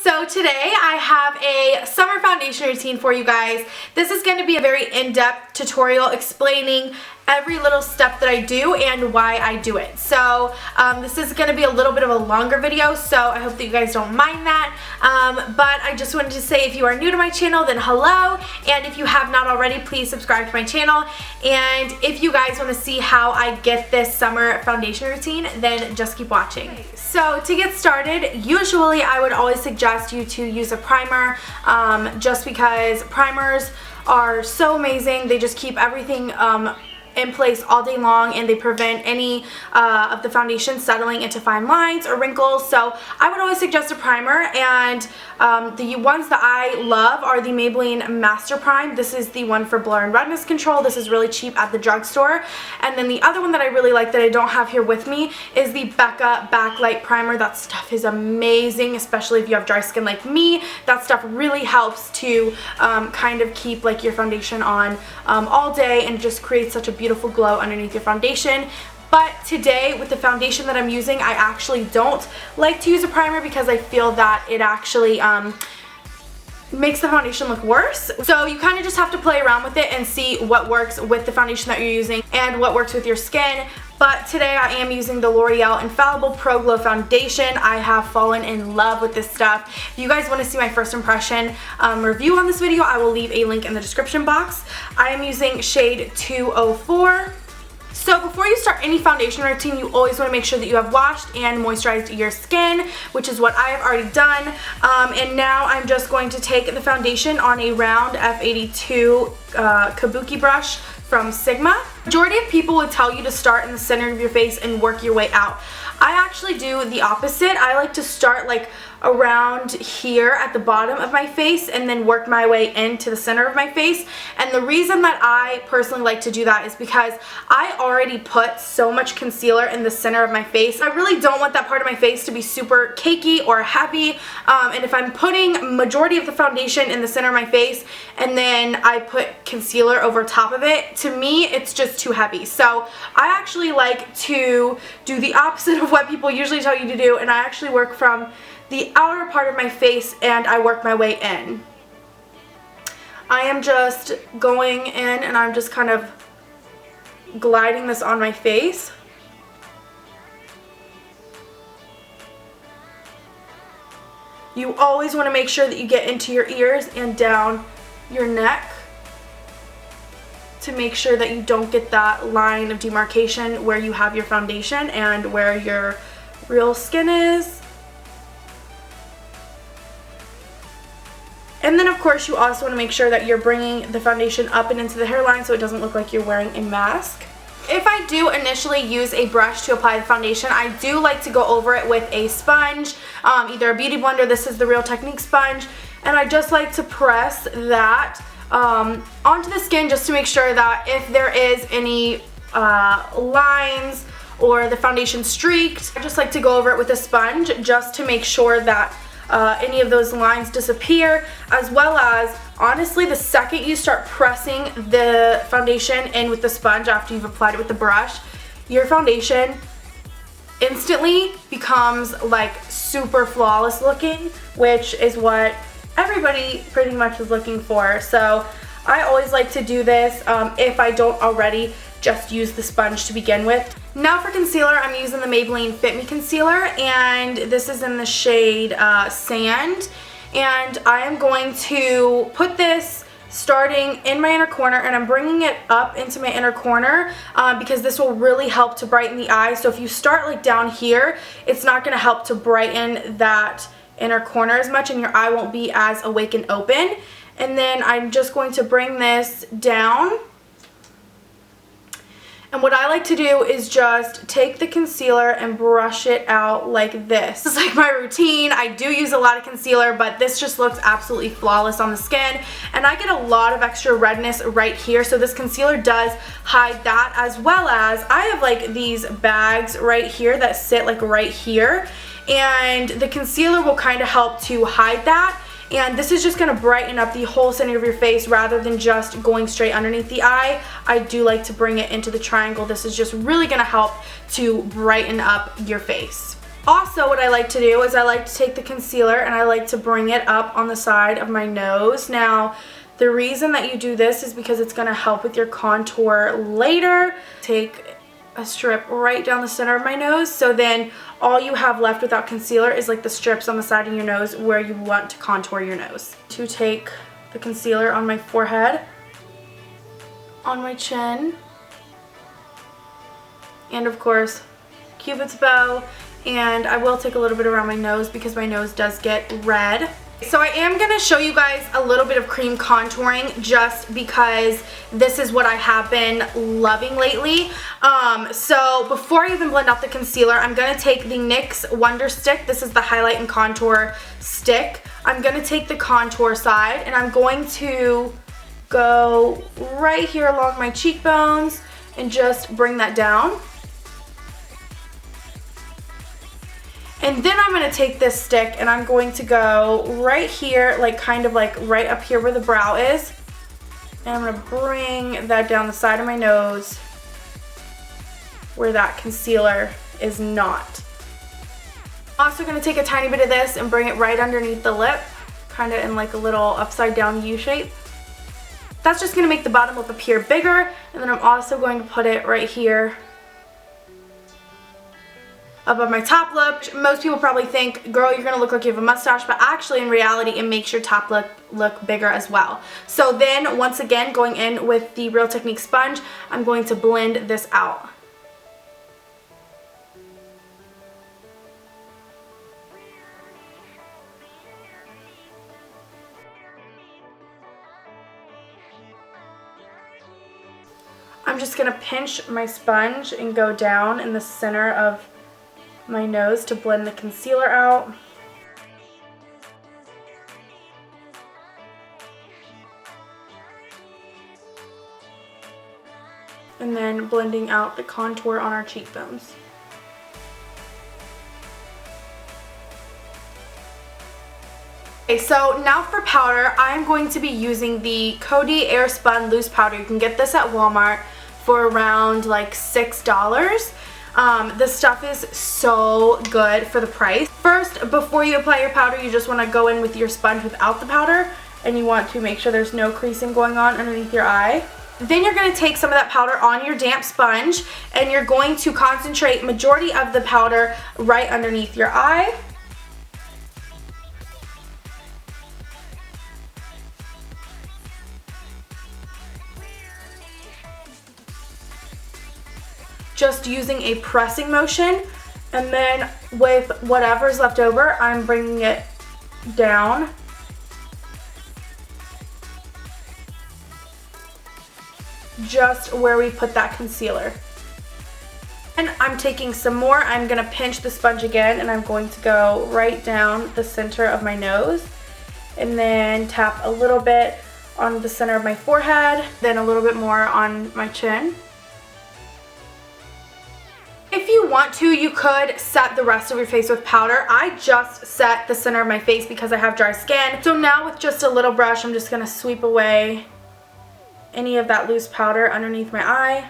So today I have a summer foundation routine for you guys. This is going to be a very in-depth tutorial explaining every little step that I do and why I do it. So this is going to be a little bit of a longer video, so I hope that you guys don't mind that. But I just wanted to say, if you are new to my channel, then hello, and if you have not already, please subscribe to my channel. And if you guys want to see how I get this summer foundation routine, then just keep watching. So to get started, usually I would always suggest you to use a primer, just because primers are so amazing. They just keep everything in place all day long, and they prevent any of the foundation settling into fine lines or wrinkles. So I would always suggest a primer, and the ones that I love are the Maybelline Master Prime. This is the one for blur and redness control. This is really cheap at the drugstore. And then the other one that I really like that I don't have here with me is the Becca Backlight Primer. That stuff is amazing, especially if you have dry skin like me. That stuff really helps to kind of keep like your foundation on all day, and just creates such a beautiful glow underneath your foundation. But today, with the foundation that I'm using, I actually don't like to use a primer because I feel that it actually makes the foundation look worse. So you kind of just have to play around with it and see what works with the foundation that you're using and what works with your skin. But today I am using the L'Oreal Infallible Pro Glow Foundation. I have fallen in love with this stuff. If you guys want to see my first impression review on this video, I will leave a link in the description box. I am using shade 204. So before you start any foundation routine, you always want to make sure that you have washed and moisturized your skin, which is what I have already done. And now I'm just going to take the foundation on a round F82 kabuki brush from Sigma. Majority of people would tell you to start in the center of your face and work your way out. I actually do the opposite. I like to start like around here at the bottom of my face and then work my way into the center of my face. And the reason that I personally like to do that is because I already put so much concealer in the center of my face. I really don't want that part of my face to be super cakey or heavy. And if I'm putting majority of the foundation in the center of my face and then I put concealer over top of it, to me it's just too heavy. So I actually like to do the opposite of what people usually tell you to do, and I actually work from the outer part of my face and I work my way in. I am just going in and I'm just kind of gliding this on my face. You always want to make sure that you get into your ears and down your neck to make sure that you don't get that line of demarcation where you have your foundation and where your real skin is. And then of course you also want to make sure that you're bringing the foundation up and into the hairline so it doesn't look like you're wearing a mask. If I do initially use a brush to apply the foundation, I do like to go over it with a sponge, either a beauty blender. This is the Real Technique sponge, and I just like to press that onto the skin just to make sure that if there is any lines or the foundation streaked, I just like to go over it with a sponge just to make sure that any of those lines disappear, as well as, honestly, the second you start pressing the foundation in with the sponge after you've applied it with the brush, your foundation instantly becomes like super flawless looking, which is what everybody pretty much is looking for. So I always like to do this if I don't already just use the sponge to begin with. Now for concealer, I'm using the Maybelline Fit Me Concealer, and this is in the shade Sand. And I am going to put this starting in my inner corner, and I'm bringing it up into my inner corner because this will really help to brighten the eye. So if you start like down here, it's not going to help to brighten that inner corner as much, and your eye won't be as awake and open. And then I'm just going to bring this down. And what I like to do is just take the concealer and brush it out like this. This is like my routine. I do use a lot of concealer, but this just looks absolutely flawless on the skin. And I get a lot of extra redness right here, so this concealer does hide that, as well as I have like these bags right here that sit like right here. And the concealer will kind of help to hide that. And this is just going to brighten up the whole center of your face rather than just going straight underneath the eye. I do like to bring it into the triangle. This is just really going to help to brighten up your face. Also, what I like to do is I like to take the concealer and I like to bring it up on the side of my nose. Now, the reason that you do this is because it's going to help with your contour later. Take a strip right down the center of my nose, so then all you have left without concealer is like the strips on the side of your nose where you want to contour your nose. To take the concealer on my forehead, on my chin, and of course Cupid's bow, and I will take a little bit around my nose because my nose does get red. So I am going to show you guys a little bit of cream contouring just because this is what I have been loving lately. So before I even blend out the concealer, I'm going to take the NYX Wonder Stick. This is the highlight and contour stick. I'm going to take the contour side and I'm going to go right here along my cheekbones and just bring that down. And then I'm going to take this stick and I'm going to go right here, like kind of like right up here where the brow is. And I'm going to bring that down the side of my nose where that concealer is not. I'm also going to take a tiny bit of this and bring it right underneath the lip, kind of in like a little upside down U shape. That's just going to make the bottom lip appear bigger. And then I'm also going to put it right here above my top lip. Most people probably think, girl, you're gonna look like you have a mustache, but actually in reality it makes your top lip look bigger as well. So then once again, going in with the Real Technique sponge, I'm going to blend this out. I'm just gonna pinch my sponge and go down in the center of my nose to blend the concealer out. And then blending out the contour on our cheekbones. Okay, so now for powder, I'm going to be using the Coty Airspun loose powder. You can get this at Walmart for around like $6. This stuff is so good for the price. First, before you apply your powder, you just want to go in with your sponge without the powder, and you want to make sure there's no creasing going on underneath your eye. Then you're going to take some of that powder on your damp sponge, and you're going to concentrate majority of the powder right underneath your eye. Just using a pressing motion, and then with whatever's left over, I'm bringing it down. Just where we put that concealer. And I'm taking some more. I'm going to pinch the sponge again, and I'm going to go right down the center of my nose, and then tap a little bit on the center of my forehead, then a little bit more on my chin. If you want to, you could set the rest of your face with powder. I just set the center of my face because I have dry skin. So now with just a little brush, I'm just going to sweep away any of that loose powder underneath my eye.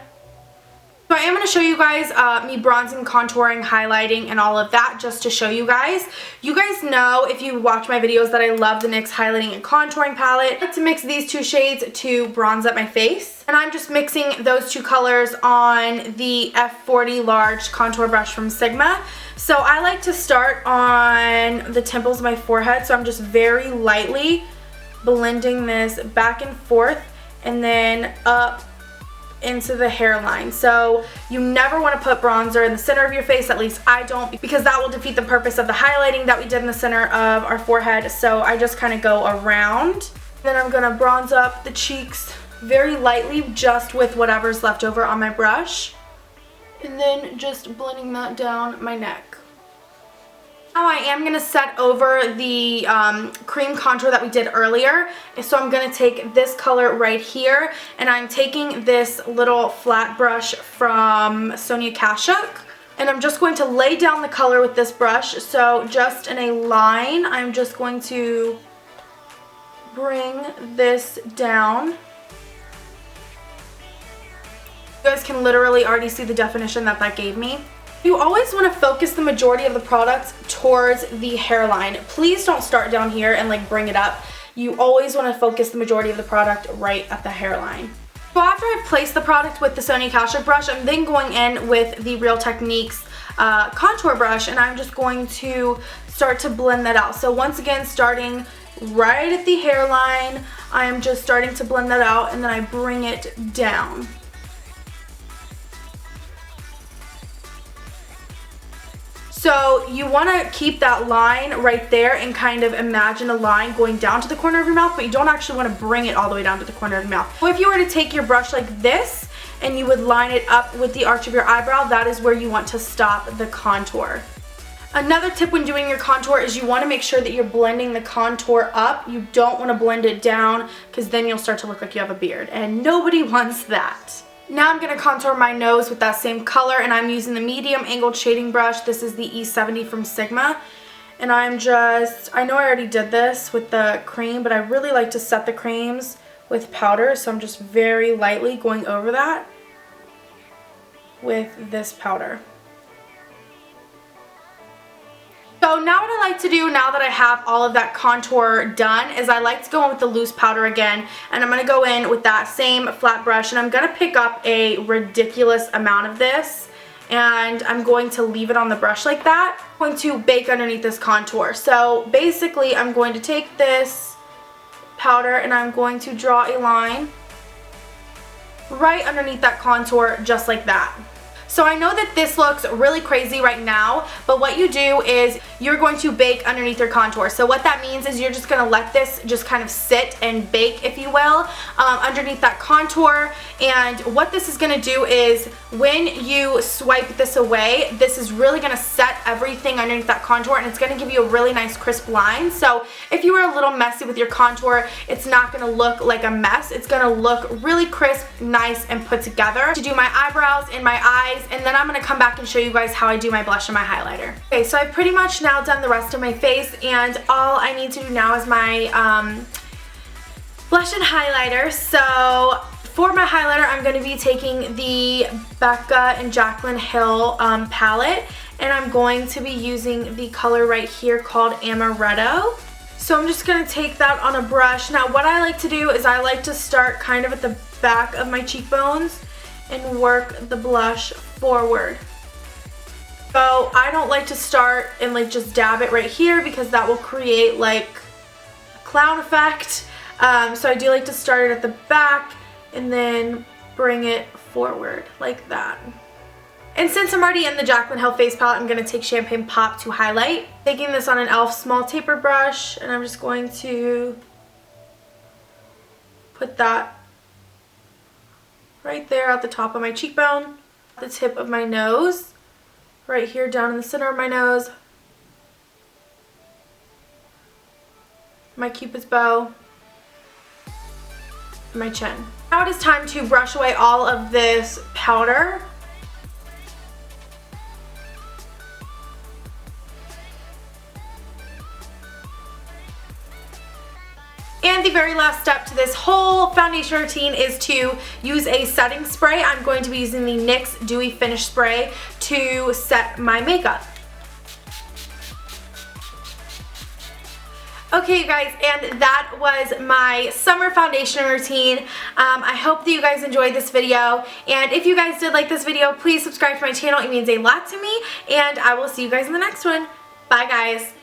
So I am going to show you guys me bronzing, contouring, highlighting, and all of that just to show you guys. You guys know, if you watch my videos, that I love the NYX highlighting and contouring palette. I like to mix these two shades to bronze up my face. And I'm just mixing those two colors on the F40 large contour brush from Sigma. So I like to start on the temples of my forehead. So I'm just very lightly blending this back and forth and then up into the hairline. So you never want to put bronzer in the center of your face, at least I don't, because that will defeat the purpose of the highlighting that we did in the center of our forehead. So I just kind of go around. Then I'm going to bronze up the cheeks very lightly, just with whatever's left over on my brush. And then just blending that down my neck. Now I am going to set over the cream contour that we did earlier. So I'm going to take this color right here, and I'm taking this little flat brush from Sonia Kashuk, and I'm just going to lay down the color with this brush. So just in a line, I'm just going to bring this down. You guys can literally already see the definition that that gave me. You always want to focus the majority of the product towards the hairline. Please don't start down here and like bring it up. You always want to focus the majority of the product right at the hairline. So after I've placed the product with the Sonia Kashuk brush, I'm then going in with the Real Techniques contour brush, and I'm just going to start to blend that out. So once again, starting right at the hairline, I'm just starting to blend that out, and then I bring it down. So you want to keep that line right there and kind of imagine a line going down to the corner of your mouth, but you don't actually want to bring it all the way down to the corner of your mouth. So if you were to take your brush like this and you would line it up with the arch of your eyebrow, that is where you want to stop the contour. Another tip when doing your contour is you want to make sure that you're blending the contour up. You don't want to blend it down because then you'll start to look like you have a beard, and nobody wants that. Now I'm going to contour my nose with that same color, and I'm using the medium angled shading brush. This is the E70 from Sigma. And I know I already did this with the cream, but I really like to set the creams with powder, so I'm just very lightly going over that with this powder. So now what I like to do, now that I have all of that contour done, is I like to go in with the loose powder again, and I'm going to go in with that same flat brush, and I'm going to pick up a ridiculous amount of this, and I'm going to leave it on the brush like that. I'm going to bake underneath this contour. So basically I'm going to take this powder and I'm going to draw a line right underneath that contour just like that. So I know that this looks really crazy right now, but what you do is you're going to bake underneath your contour. So what that means is you're just going to let this just kind of sit and bake, if you will, underneath that contour. And what this is going to do is when you swipe this away, this is really going to set everything underneath that contour, and it's going to give you a really nice crisp line. So if you were a little messy with your contour, it's not going to look like a mess. It's going to look really crisp, nice, and put together. To do my eyebrows and my eyes, and then I'm going to come back and show you guys how I do my blush and my highlighter. Okay, so I've pretty much now done the rest of my face, and all I need to do now is my blush and highlighter. So for my highlighter, I'm going to be taking the Becca and Jaclynhill palette, and I'm going to be using the color right here called Amaretto. So I'm just going to take that on a brush. Now what I like to do is I like to start kind of at the back of my cheekbones and work the blush forward. So I don't like to start and like just dab it right here because that will create like a clown effect. So I do like to start it at the back and then bring it forward like that. And since I'm already in the Jaclynhill face palette, I'm going to take Champagne Pop to highlight. Taking this on an e.l.f. small taper brush, and I'm just going to put that right there at the top of my cheekbone, the tip of my nose, right here down in the center of my nose, my cupid's bow, and my chin. Now it is time to brush away all of this powder. And the very last step to this whole foundation routine is to use a setting spray. I'm going to be using the NYX Dewy Finish Spray to set my makeup. Okay, you guys, and that was my summer foundation routine. I hope that you guys enjoyed this video, and if you guys did like this video, please subscribe to my channel. It means a lot to me, and I will see you guys in the next one. Bye, guys.